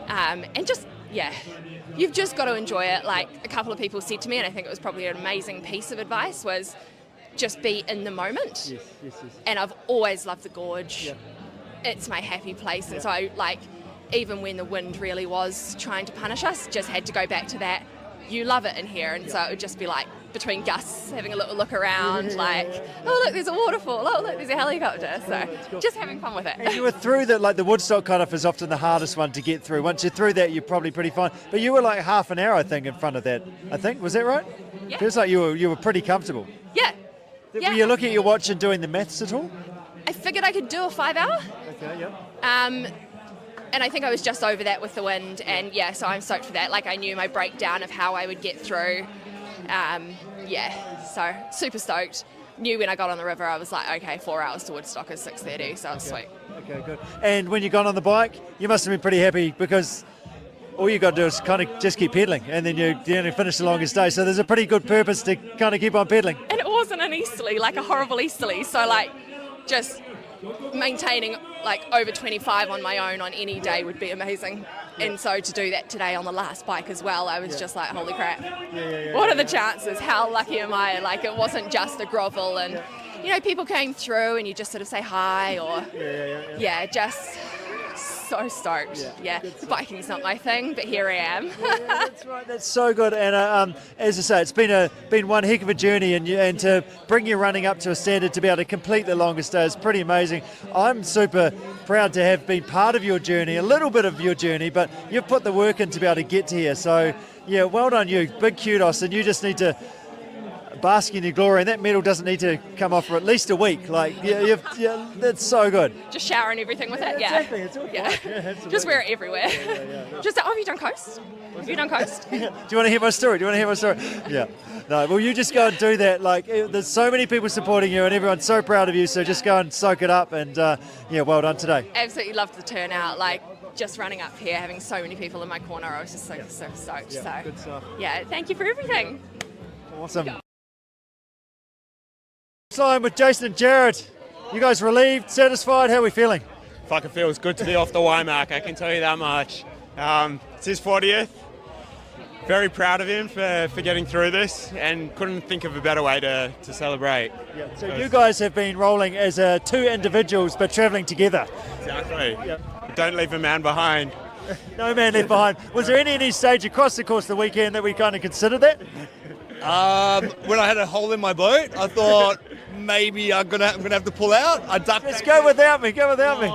And just, you've just got to enjoy it. Like a couple of people said to me, and I think it was probably an amazing piece of advice, was just be in the moment. Yes. And I've always loved the gorge. It's my happy place. And so, like, even when the wind really was trying to punish us, just had to go back to that. You love it in here. And so it would just be like between gusts, having a little look around, like, oh, look, there's a waterfall. Oh, look, there's a helicopter. So just having fun with it. And you were through that, like the Woodstock cutoff is often the hardest one to get through. Once you're through that, you're probably pretty fine. But you were like half an hour, I think, in front of that. I think, was that right? Yeah. Feels like you were pretty comfortable. Yeah. Were you looking at your watch and doing the maths at all? I figured I could do a 5 hour. Okay, And I think I was just over that with the wind, and so I'm stoked for that. Like, I knew my breakdown of how I would get through. So super stoked. Knew when I got on the river, I was like, okay, 4 hours to Woodstock is 6:30, so it's sweet. Okay, good. And when you got on the bike, you must have been pretty happy because all you got to do is kind of just keep pedaling, and then you only finish the longest day. So there's a pretty good purpose to kind of keep on pedaling. And it wasn't an easterly, like a horrible easterly. So like, just maintaining like over 25 on my own on any day would be amazing. And so to do that today on the last bike as well, I was just like, holy crap. What are the chances? How lucky am I? Like, it wasn't just a grovel, and people came through and you just sort of say hi, or just so stoked. The biking's not my thing, but here I am. That's right. That's so good. And as I say, it's been one heck of a journey, and to bring you running up to a standard to be able to complete the longest day is pretty amazing. I'm super proud to have been part of your journey, a little bit of your journey, but you've put the work in to be able to get to here. So well done you. Big kudos, and you just need to bask in your glory, and that medal doesn't need to come off for at least a week. Like, that's so good. Just shower and everything with it. Exactly. It's all Just wear it everywhere. Just, have you done coast? Have you done coast? Do you want to hear my story? Yeah. No, well, you just go and do that. Like, there's so many people supporting you, and everyone's so proud of you, so just go and soak it up, and well done today. Absolutely loved the turnout. Like, just running up here, having so many people in my corner, I was just so stoked. Good stuff. Thank you for everything. Awesome. Time with Jason and Jared. You guys relieved, satisfied? How are we feeling? Fucking feels good to be off the Y mark, I can tell you that much. It's his 40th. Very proud of him for getting through this, and couldn't think of a better way to celebrate. So you guys have been rolling as two individuals but travelling together. Exactly. Don't leave a man behind. No man left behind. Was there any stage across the course of the weekend that we kind of considered that? When I had a hole in my boat, I thought maybe I'm gonna have to pull out. I ducked. Just go without me. Go without me.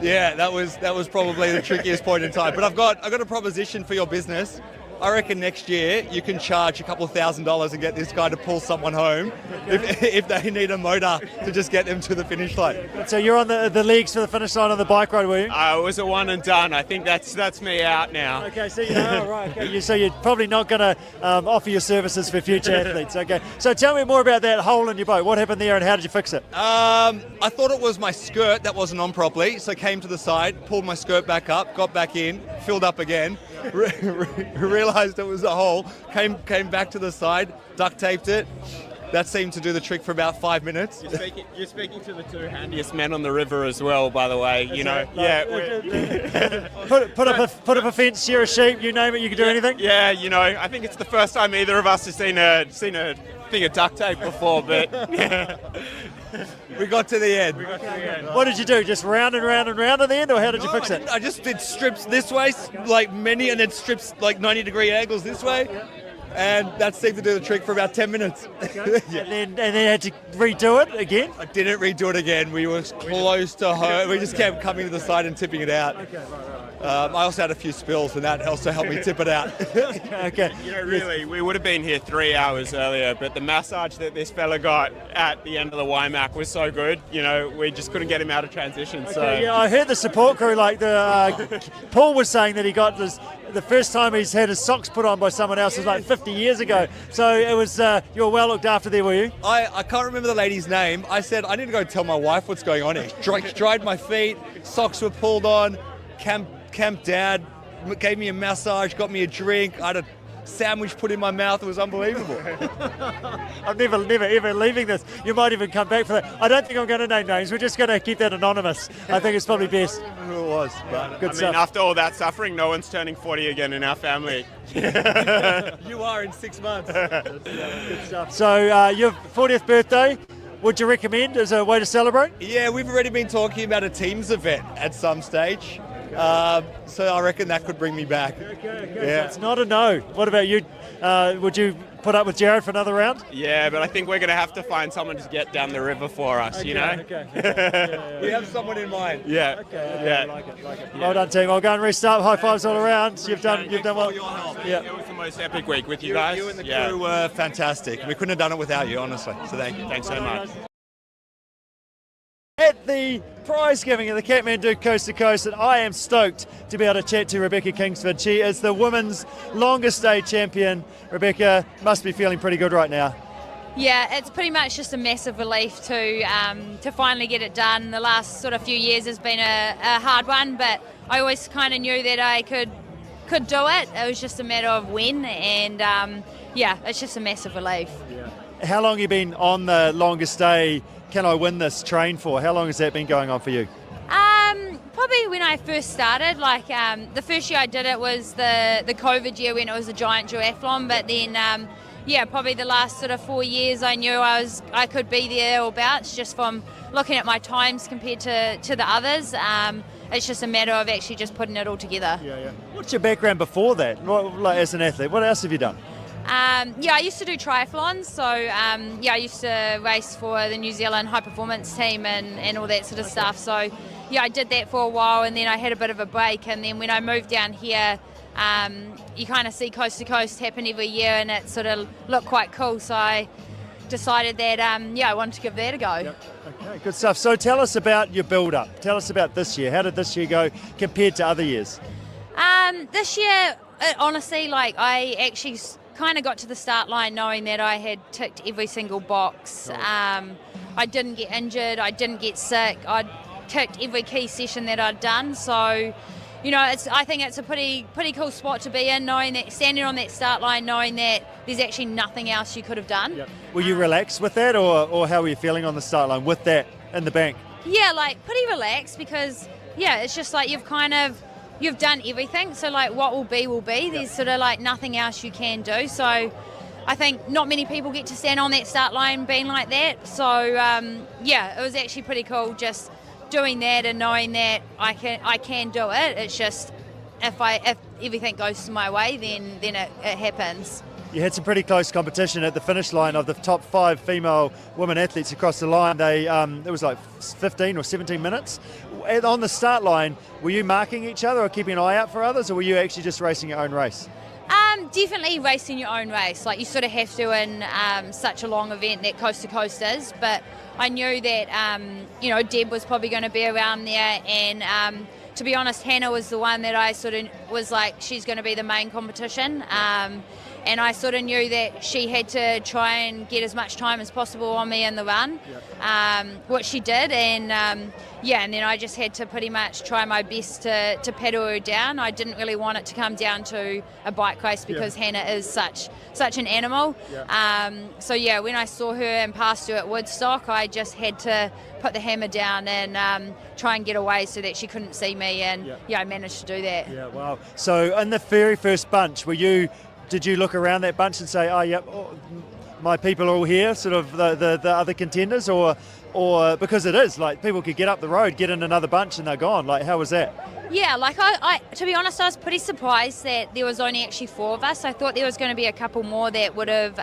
Yeah, that was probably the trickiest point in time. But I've got a proposition for your business. I reckon next year you can charge a couple of $1,000s and get this guy to pull someone home if they need a motor to just get them to the finish line. So you're on the legs for the finish line on the bike ride, were you? It was a one and done. I think that's me out now. Okay, so right. Okay. So you're probably not going to offer your services for future athletes. Okay. So tell me more about that hole in your boat. What happened there, and how did you fix it? I thought it was my skirt that wasn't on properly, so I came to the side, pulled my skirt back up, got back in, filled up again. Realised it was a hole, came back to the side, duct taped it. That seemed to do the trick for about 5 minutes. You're speaking to the two handiest men on the river as well, by the way. You know, put up a fence, shear a sheep, you name it, you can do anything. Yeah, you know, I think it's the first time either of us has seen a thing of duct tape before, but we got to the end. What did you do? Just round and round and round at the end, or how did you fix it? I just did strips this way, like many, and then strips like 90-degree angles this way. And that seemed to do the trick for about 10 minutes. and then had to redo it again? I didn't redo it again. We were close to home. We just kept coming to the side and tipping it out. I also had a few spills, and that also helped me tip it out. Okay. You know, really, we would have been here 3 hours earlier, but the massage that this fella got at the end of the Waimak was so good. You know, we just couldn't get him out of transition. So yeah, I heard the support crew, like Paul was saying that he got the first time he's had his socks put on by someone else was like 50 years ago. So it was, you were well looked after there, were you? I can't remember the lady's name. I said, I need to go tell my wife what's going on here. Dried my feet, socks were pulled on, Camp Dad gave me a massage, got me a drink. I had a sandwich put in my mouth. It was unbelievable. I'm never ever leaving this. You might even come back for that. I don't think I'm going to name names. We're just going to keep that anonymous. I think it's probably best. I don't remember who it was, but good stuff. I mean, after all that suffering, no one's turning 40 again in our family. You are in 6 months. Good stuff. So your 40th birthday, would you recommend as a way to celebrate? Yeah, we've already been talking about a teams event at some stage. So I reckon that could bring me back. Okay. Yeah. So it's not a no. What about you? Would you put up with Jared for another round? Yeah, but I think we're going to have to find someone to get down the river for us, you know? Okay. Yeah. We have someone in mind. Yeah. Okay. Yeah. Like it. Yeah. Well done, team. I'll go and restart. High fives all around. You've done well. Yeah. It was the most epic week with you guys. You and the crew were fantastic. We couldn't have done it without you, honestly. So thank you. Thanks so much. At the prize giving at the Kathmandu Coast to Coast, and I am stoked to be able to chat to Rebecca Kingsford. She is the women's longest day champion. Rebecca must be feeling pretty good right now. Yeah, it's pretty much just a massive relief to finally get it done. The last sort of few years has been a hard one, but I always kind of knew that I could do it. It was just a matter of when, and it's just a massive relief. Yeah. How long have you been on the longest day Can I Win This train for? How long has that been going on for you? Probably when I first started, like the first year I did it was the COVID year when it was a giant duathlon, but then probably the last sort of 4 years I knew I could be there or abouts, just from looking at my times compared to the others. It's just a matter of actually just putting it all together. Yeah. What's your background before that, like as an athlete? What else have you done? I used to do triathlons, so I used to race for the New Zealand high performance team and all that sort of stuff. So I did that for a while, and then I had a bit of a break, and then when I moved down here, you kind of see coast to coast happen every year, and it sort of looked quite cool. So I decided that I wanted to give that a go. Yep. Okay, good stuff. So tell us about your build-up. Tell us about this year. How did this year go compared to other years? This year, honestly, I actually kind of got to the start line knowing that I had ticked every single box. I didn't get injured, I didn't get sick, I'd ticked every key session that I'd done. So, I think it's a pretty cool spot to be in, knowing that, standing on that start line, knowing that there's actually nothing else you could have done. Yep. Were you relaxed with that, or how were you feeling on the start line with that in the bank? Yeah, pretty relaxed, because it's just you've done everything, so what will be will be. There's sort of nothing else you can do. So I think not many people get to stand on that start line being like that. So it was actually pretty cool just doing that and knowing that I can do it. It's just if everything goes my way, then it happens. you had some pretty close competition at the finish line of the top 5 female women athletes across the line. They it was like 15 or 17 minutes. On the start line, were you marking each other or keeping an eye out for others, or were you actually just racing your own race? Definitely racing your own race. Like, you sort of have to in such a long event that coast to coast is. But I knew that Deb was probably going to be around there, and to be honest, Hannah was the one that I sort of was like, she's going to be the main competition. And I sort of knew that she had to try and get as much time as possible on me in the run, which she did. And and then I just had to pretty much try my best to pedal her down. I didn't really want it to come down to a bike race because Hannah is such an animal. When I saw her and passed her at Woodstock, I just had to put the hammer down and try and get away so that she couldn't see me. And I managed to do that. Yeah, wow. So in the very first bunch, did you look around that bunch and say, my people are all here, sort of the other contenders, or because it is like people could get up the road, get in another bunch, and they're gone? Like, how was that? Yeah, like I to be honest, I was pretty surprised that there was only actually 4 of us. I thought there was going to be a couple more that would have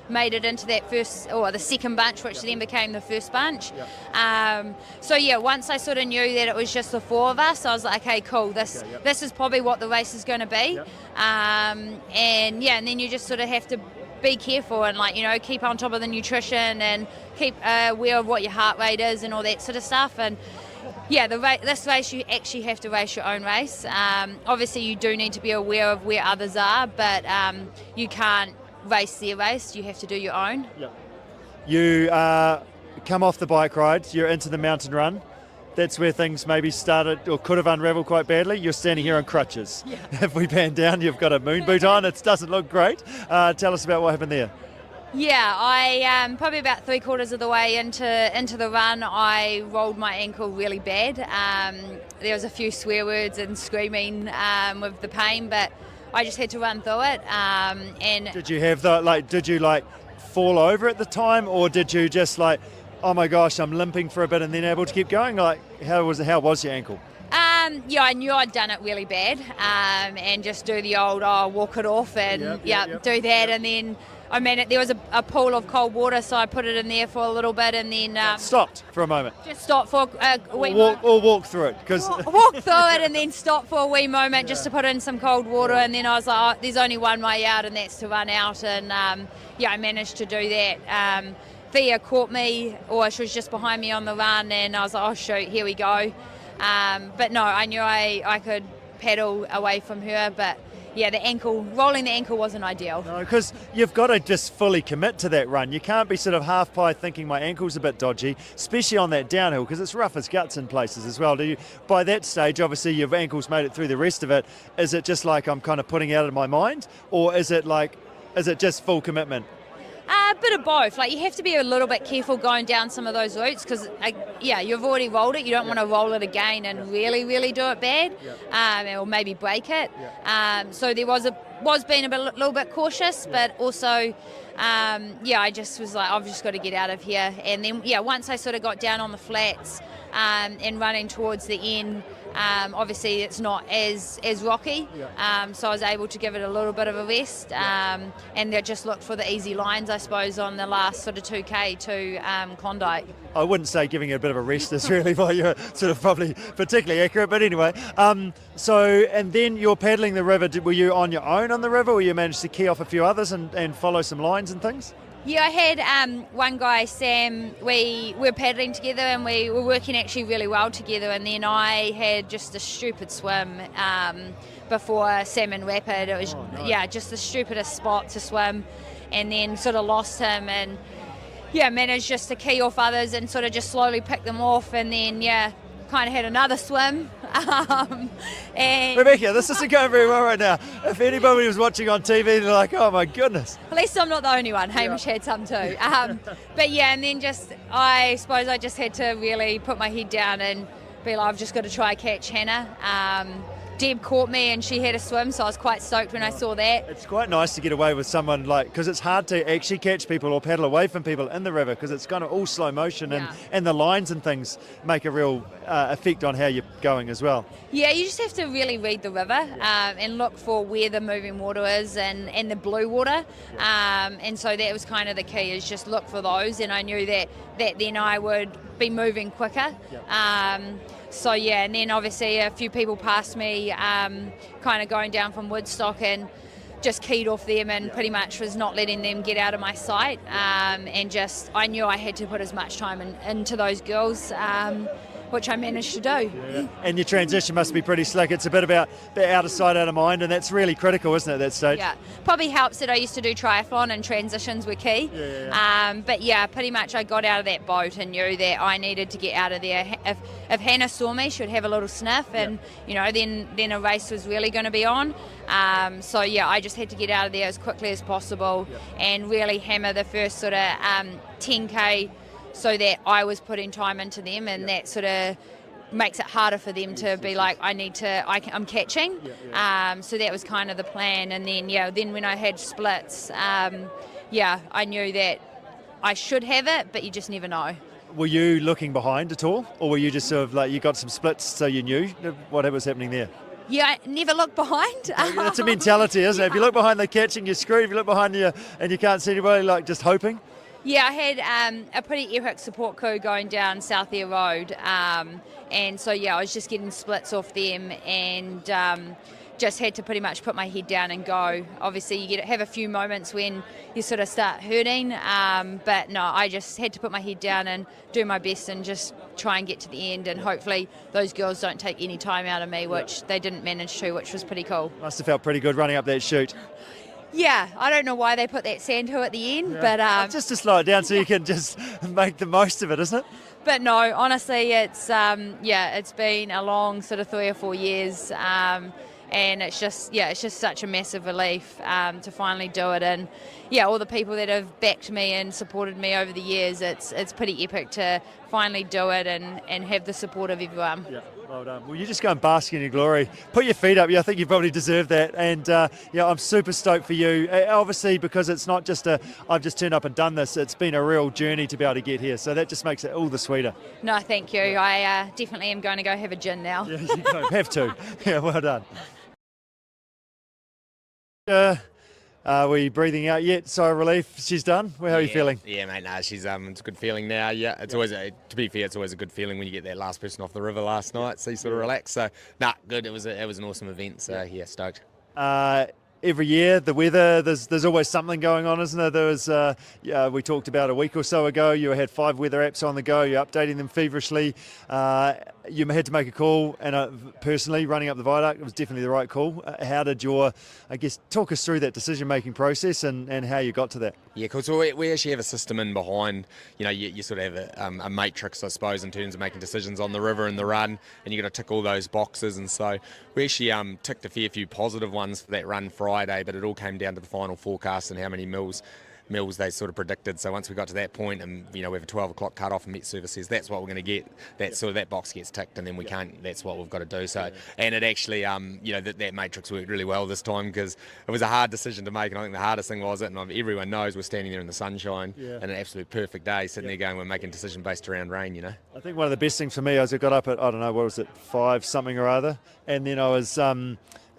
made it into that first or the second bunch, which then became the first bunch. Once I sort of knew that it was just the 4 of us, I was like, okay, cool. This is probably what the race is going to be. And then you just sort of have to be careful and keep on top of the nutrition and keep aware of what your heart rate is and all that sort of stuff. And this race, you actually have to race your own race. Obviously, you do need to be aware of where others are, but you can't race their race. You have to do your own. You come off the bike ride, you're into the mountain run. That's where things maybe started or could have unravelled quite badly. You're standing here on crutches. If we pan down, you've got a moon boot on. It doesn't look great. Tell us about what happened there. Yeah, I probably about 3/4 of the way into the run, I rolled my ankle really bad. There was a few swear words and screaming with the pain, but I just had to run through it. And did you have did you fall over at the time, or did you just oh my gosh, I'm limping for a bit and then able to keep going? Like, how was your ankle? I knew I'd done it really bad, and just do the old walk it off and do that, and then there was a pool of cold water, so I put it in there for a little bit, and then stopped for a moment. Just stopped for a wee moment. Or walk through it, because walk through it and then stop for a wee moment just to put in some cold water, and then I was like, there's only one way out, and that's to run out, and I managed to do that. Thea caught me, or she was just behind me on the run, and I was like, oh shoot, here we go. But no, I knew I could pedal away from her, but rolling the ankle wasn't ideal. No, because you've got to just fully commit to that run. You can't be sort of half pie thinking my ankle's a bit dodgy, especially on that downhill, because it's rough as guts in places as well. By that stage, obviously your ankle's made it through the rest of it. Is it just like I'm kind of putting it out of my mind, or is it just full commitment? A bit of both. You have to be a little bit careful going down some of those routes because, you've already rolled it. You don't want to roll it again and really, really do it bad, or maybe break it. So there was being a little bit cautious, but also, I just was like, I've just got to get out of here. And then, once I sort of got down on the flats and running towards the end, obviously it's not as rocky, so I was able to give it a little bit of a rest, and they just looked for the easy lines, I suppose, on the last sort of 2K to Klondike. I wouldn't say giving it a bit of a rest is really what you're sort of probably particularly accurate, but anyway. And then you're paddling the river. Were you on your own on the river, or you managed to key off a few others and follow some lines and things? Yeah, I had one guy, Sam, we were paddling together and we were working actually really well together, and then I had just a stupid swim before Salmon Rapid. It was just the stupidest spot to swim, and then sort of lost him and managed just to key off others and sort of just slowly pick them off, and then kind of had another swim. And Rebecca, this isn't going very well right now. If anybody was watching on TV, they're like, oh my goodness. At least I'm not the only one. Hamish had some too. And then I suppose I just had to really put my head down and be like, I've just got to try catch Hannah. Deb caught me and she had a swim, so I was quite stoked when I saw that. It's quite nice to get away with someone because it's hard to actually catch people or paddle away from people in the river because it's kind of all slow motion and the lines and things make a real effect on how you're going as well. Yeah, you just have to really read the river and look for where the moving water is and the blue water. And so that was kind of the key, is just look for those, and I knew that then I would be moving quicker. So yeah, and then obviously a few people passed me kind of going down from Woodstock and just keyed off them and pretty much was not letting them get out of my sight, and just I knew I had to put as much time into those girls, which I managed to do. And your transition must be pretty slick. It's a bit about out of sight, out of mind, and that's really critical, isn't it, at that stage? Yeah, probably helps that I used to do triathlon and transitions were key. But yeah, pretty much I got out of that boat and knew that I needed to get out of there. If Hannah saw me, she'd have a little sniff, and you know, then a race was really going to be on. So yeah, I just had to get out of there as quickly as possible and really hammer the first sort of 10k, so that I was putting time into them, and that sort of makes it harder for them to be like, I'm catching. So that was kind of the plan. And then then when I had splits, I knew that I should have it, but you just never know. Were you looking behind at all, or were you just sort of like you got some splits so you knew what was happening there? Yeah, never look behind. That's a mentality, isn't it? If you look behind the catching, you're screwed. If you look behind you and you can't see anybody, like just hoping. Yeah, I had a pretty epic support crew going down South Air Road, and so I was just getting splits off them, and just had to pretty much put my head down and go. Obviously, you have a few moments when you sort of start hurting, but no, I just had to put my head down and do my best and just try and get to the end, and hopefully those girls don't take any time out of me, which they didn't manage to, which was pretty cool. Must have felt pretty good running up that chute. Yeah, I don't know why they put that sand hill at the end, but just to slow it down so you can just make the most of it, isn't it? But no, honestly, it's it's been a long sort of 3 or 4 years, and it's just such a massive relief to finally do it. And all the people that have backed me and supported me over the years, it's pretty epic to finally do it and have the support of everyone. Yeah. Well done. Well, you just go and bask in your glory. Put your feet up. I think you probably deserve that. And I'm super stoked for you. Obviously, because it's not just I've just turned up and done this. It's been a real journey to be able to get here. So that just makes it all the sweeter. No, thank you. I definitely am going to go have a gin now. Yeah, you go. Have to. Yeah, well done. Are we breathing out yet? Sigh of relief. She's done. How are you feeling? Yeah, mate. She's it's a good feeling now. Yeah, it's always to be fair, it's always a good feeling when you get that last person off the river last night. So you sort of relax. So good. It was an awesome event. So stoked. Every year, the weather, there's always something going on, isn't there? There was, we talked about a week or so ago, you had 5 weather apps on the go, you're updating them feverishly. You had to make a call, and personally, running up the viaduct, it was definitely the right call. How did talk us through that decision-making process and how you got to that? Yeah, cool. So we actually have a system in behind, you sort of have a matrix, I suppose, in terms of making decisions on the river and the run, and you've got to tick all those boxes. And so we actually ticked a fair few positive ones for that run Friday, but it all came down to the final forecast and how many mils they sort of predicted. So once we got to that point, and we have a 12 o'clock cut off, and Met Service says that's what we're going to get, that box gets ticked, and then we can't. That's what we've got to do. So and it actually that matrix worked really well this time, because it was a hard decision to make, and I think the hardest thing was it, and everyone knows we're standing there in the sunshine and an absolute perfect day, sitting there going, we're making a decision based around rain. I think one of the best things for me is I got up at, I don't know, what was it, 5 something or other, and then I was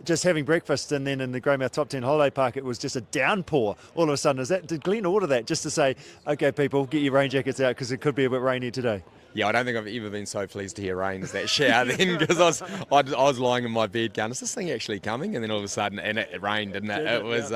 just having breakfast, and then in the Greymouth Top 10 holiday park, it was just a downpour all of a sudden. Did Glenn order that just to say, okay, people, get your rain jackets out because it could be a bit rainy today? Yeah, I don't think I've ever been so pleased to hear rain as that shower then, because I was lying in my bed going, is this thing actually coming? And then all of a sudden, and it rained, didn't it? It was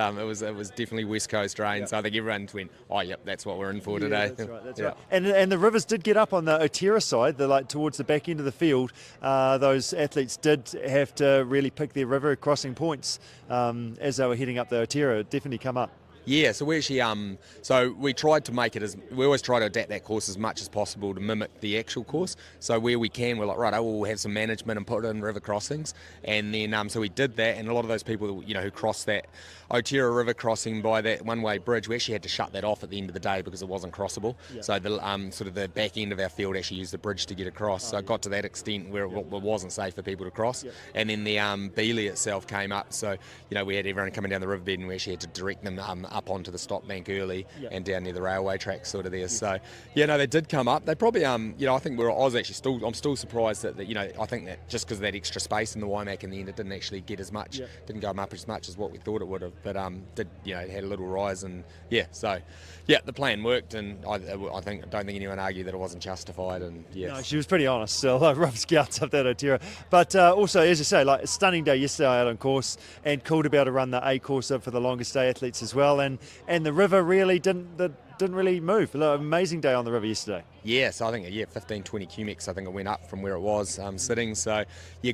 definitely West Coast rain. So I think everyone went, oh, yep, that's what we're in for today. That's right. And the rivers did get up on the Otira side, towards the back end of the field. Those athletes did have to really pick their river crossing points as they were heading up the Otira. It definitely come up. Yeah, so we actually so we tried to make it we always try to adapt that course as much as possible to mimic the actual course. So where we can, we're like, right, we'll have some management and put in river crossings, and then so we did that, and a lot of those people who crossed that Otira River crossing by that one-way bridge, we actually had to shut that off at the end of the day because it wasn't crossable. Yeah. So the sort of the back end of our field actually used the bridge to get across. So it got to that extent where it wasn't safe for people to cross. Yeah. And then the Beeley itself came up, so we had everyone coming down the riverbed, and we actually had to direct them up onto the stop bank early and down near the railway track sort of there. So they did come up. They probably I think I'm still surprised that I think that just because of that extra space in the Waimak in the end, it didn't actually get as much, didn't go up as much as what we thought it would have, but did had a little rise, and the plan worked, and I don't think anyone argued that it wasn't justified, and no, she was pretty honest still. Rough scouts up that Otira, but also as you say, like a stunning day yesterday out on course, and cool to be able to run the A course for the longest day athletes as well, and the river really didn't really move. Amazing day on the river yesterday. Yeah, so I think 15-20 cubics I think it went up from where it was sitting. So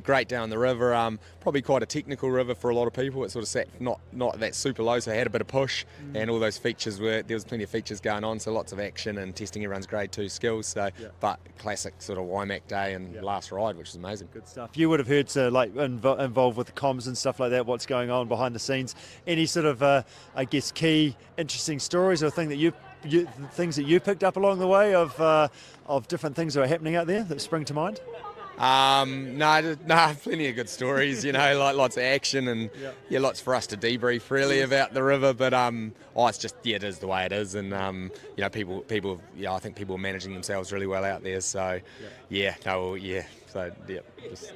great down the river. Probably quite a technical river for a lot of people. It sort of sat not that super low, so it had a bit of push, and all those features there was plenty of features going on, so lots of action and testing everyone's grade 2 skills. So but classic sort of Waimak day and last ride, which is amazing. Good stuff. You would have heard involved with the comms and stuff like that, what's going on behind the scenes. Any sort of key interesting stories or things that you picked up along the way of different things that are happening out there that spring to mind? No, plenty of good stories, like lots of action and lots for us to debrief really about the river, but it's just it is the way it is, and people I think people are managing themselves really well out there, so it's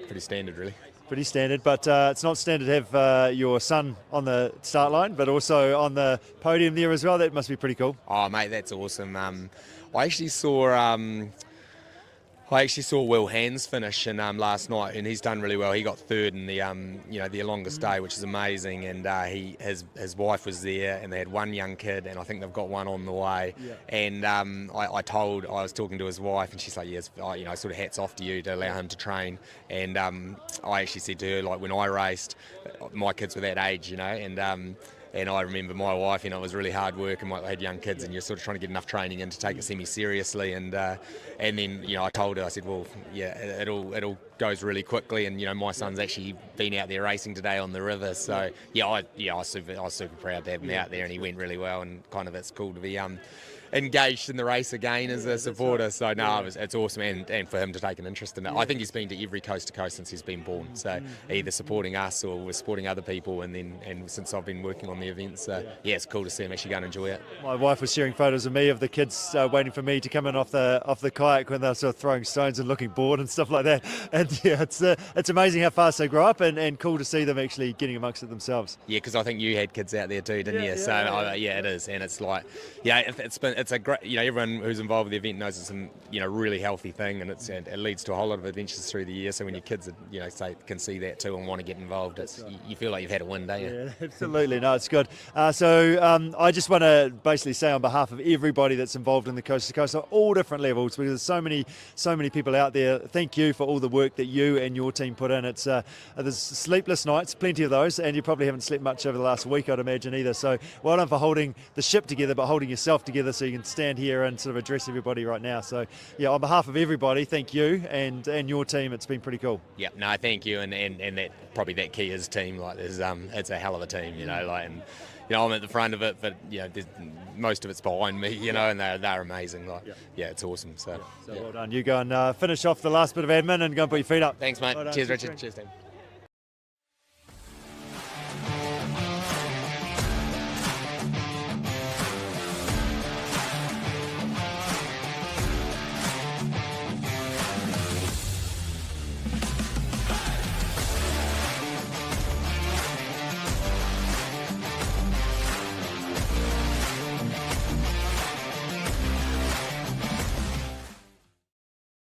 pretty standard really. Pretty standard, but it's not standard to have your son on the start line, but also on the podium there as well. That must be pretty cool. Oh, mate, that's awesome. I actually saw Will Hands finish in last night, and he's done really well. He got third in the the longest day, which is amazing. And his wife was there, and they had one young kid, and I think they've got one on the way. Yeah. And I was talking to his wife, and she's like, "Yes, sort of hats off to you to allow him to train." And I actually said to her, like, when I raced, my kids were that age, and I remember my wife, it was really hard work, and I had young kids, and you're sort of trying to get enough training in to take it semi-seriously. And then, I told her, I said, well, it all goes really quickly, and my son's actually been out there racing today on the river, so I was super proud to have him out there, and he went really well, and kind of it's cool to be engaged in the race again as a supporter. So no, it's awesome, and for him to take an interest in it. I think he's been to every coast to coast since he's been born, so either supporting us or we're supporting other people, and since I've been working on the events, so it's cool to see him actually go and enjoy it. My wife was sharing photos of me of the kids waiting for me to come in off the kayak when they're sort of throwing stones and looking bored and stuff like that, and it's amazing how fast they grow up, and cool to see them actually getting amongst it themselves. Because I think you had kids out there too, didn't you? So it is, and it's like it's a great, everyone who's involved with the event knows it's a really healthy thing, and it leads to a whole lot of adventures through the year. So when your kids can see that too and want to get involved, you feel like you've had a win, don't you? Yeah, absolutely. No, it's good. So I just want to basically say on behalf of everybody that's involved in the Coast to Coast at all different levels, because there's so many people out there. Thank you for all the work that you and your team put in. It's there's sleepless nights, plenty of those, and you probably haven't slept much over the last week, I'd imagine, either. So well done for holding the ship together, but holding yourself together so you can stand here and sort of address everybody right now. So on behalf of everybody, thank you and your team. It's been pretty cool. Yeah, no, thank you, and that probably that key is team. Like there's it's a hell of a team, and I'm at the front of it, but most of it's behind me, and they're amazing. It's awesome. So well done. You go and finish off the last bit of admin and go and put your feet up. Thanks, mate. Well Cheers, Richard. Cheers, team.